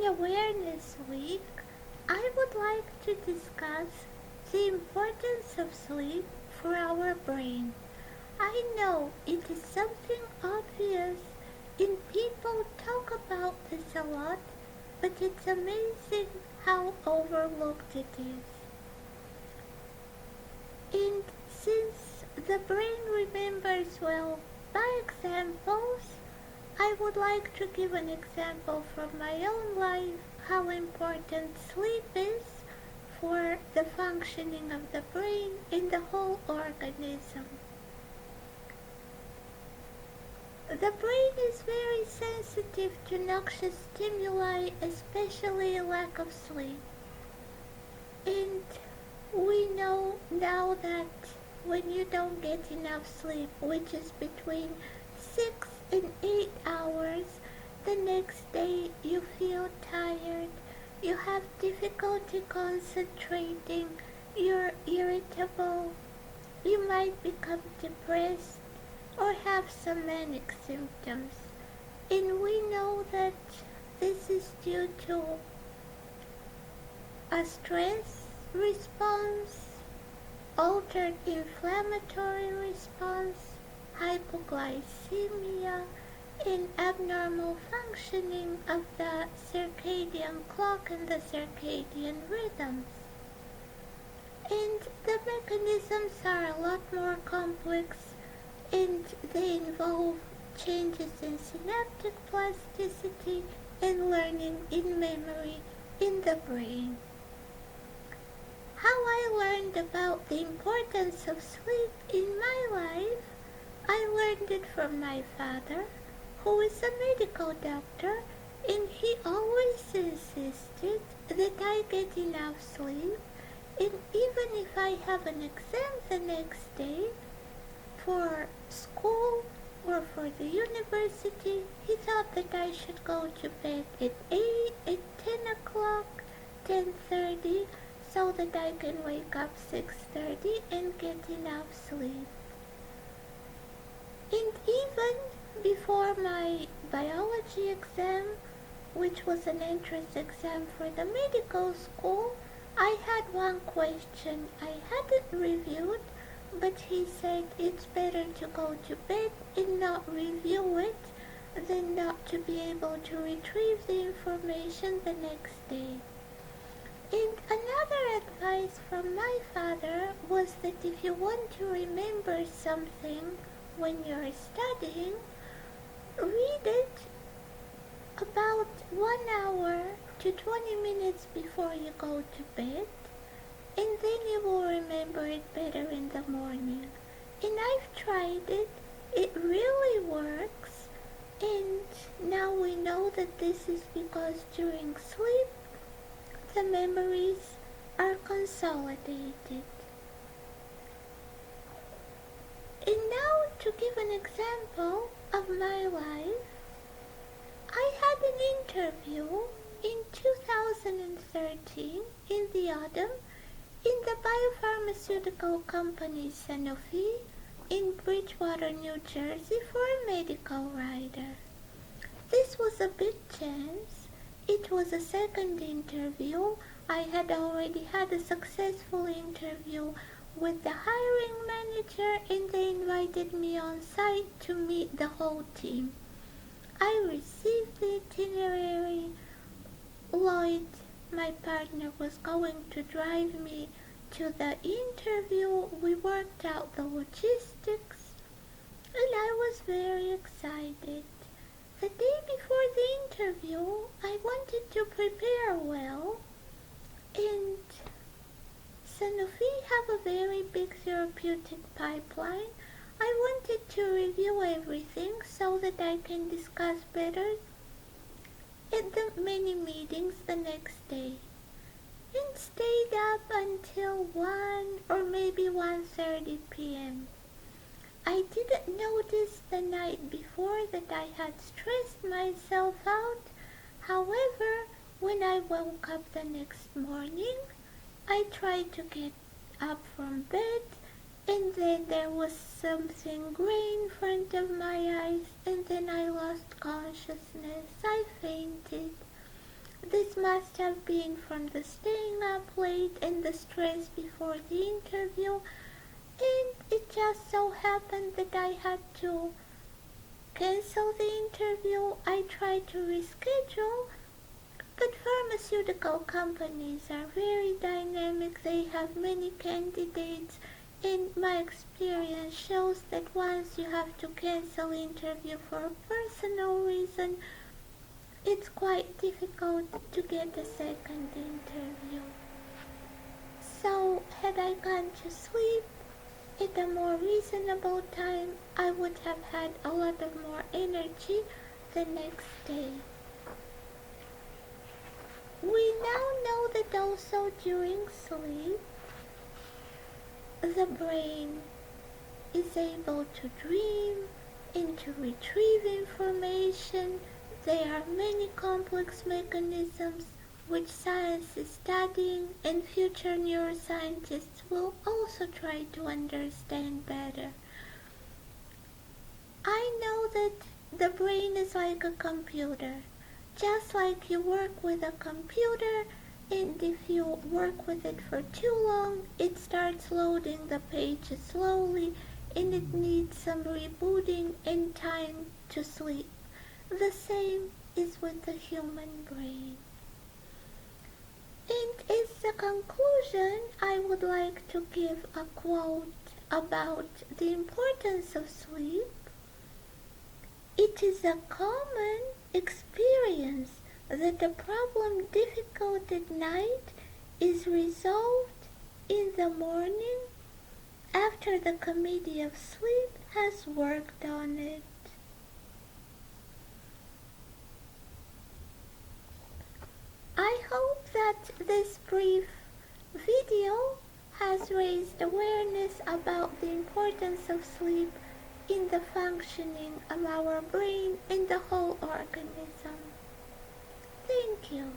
Awareness Week, I would like to discuss the importance of sleep for our brain. I know it is something obvious and people talk about this a lot, but it's amazing how overlooked it is. And since the brain remembers well by examples, I would like to give an example from my own life how important sleep is for the functioning of the brain and the whole organism. The brain is very sensitive to noxious stimuli, especially lack of sleep. And we know now that when you don't get enough sleep, which is between 6 and 8 hours, the next day you feel tired, you have difficulty concentrating, you're irritable, you might become depressed or have some manic symptoms. And we know that this is due to a stress response, altered inflammatory response, hypoglycemia, and abnormal functioning of the circadian clock and the circadian rhythms. And the mechanisms are a lot more complex, and they involve changes in synaptic plasticity and learning in memory in the brain. How I learned about the importance of sleep in my life, I learned it from my father, who is a medical doctor, and he always insisted that I get enough sleep, and even if I have an exam the next day, for school or for the university, he thought that I should go to bed at 8, at 10 o'clock, 10:30, so that I can wake up 6:30 and get enough sleep. And even before my biology exam, which was an entrance exam for the medical school, I had one question I hadn't reviewed, but he said it's better to go to bed and not review it than not to be able to retrieve the information the next day. And another advice from my father was that if you want to remember something when you're studying, read it about 1 hour to 20 minutes before you go to bed, and then you will remember it better in the morning. And I've tried it. It really works. And now we know that this is because during sleep, the memories are consolidated. And now to give an example of my life, I had an interview in 2013 in the autumn in the biopharmaceutical company Sanofi in Bridgewater, New Jersey for a medical writer. This was a big chance. It was a second interview. I had already had a successful interview with the hiring manager, and they invited me on site to meet the whole team. I received the itinerary. Lloyd, my partner, was going to drive me to the interview. We worked out the logistics, and I was very excited. The day before the interview, I wanted to prepare well, and Sanofi have a very big therapeutic pipeline. I wanted to review everything so that I can discuss better at the many meetings the next day, and stayed up until 1 or maybe 1:30 p.m. I didn't notice the night before that I had stressed myself out. However, when I woke up the next morning, I tried to get up from bed, and then there was something gray in front of my eyes, and then I lost consciousness. I fainted. This must have been from the staying up late and the stress before the interview, and it just so happened that I had to cancel the interview. I tried to reschedule, but pharmaceutical companies are very dynamic. They have many candidates, and my experience shows that once you have to cancel interview for a personal reason, it's quite difficult to get a second interview. So had I gone to sleep at a more reasonable time, I would have had a lot of more energy the next day. We now know that also during sleep, the brain is able to dream and to retrieve information. There are many complex mechanisms which science is studying, and future neuroscientists will also try to understand better. I know that the brain is like a computer. Just like you work with a computer, and if you work with it for too long, it starts loading the pages slowly, and it needs some rebooting and time to sleep. The same is with the human brain. And as a conclusion, I would like to give a quote about the importance of sleep. It is a common experience that a problem difficult at night is resolved in the morning after the committee of sleep has worked on it. I hope that this brief video has raised awareness about the importance of sleep in the functioning of our brain and the whole organism. Thank you.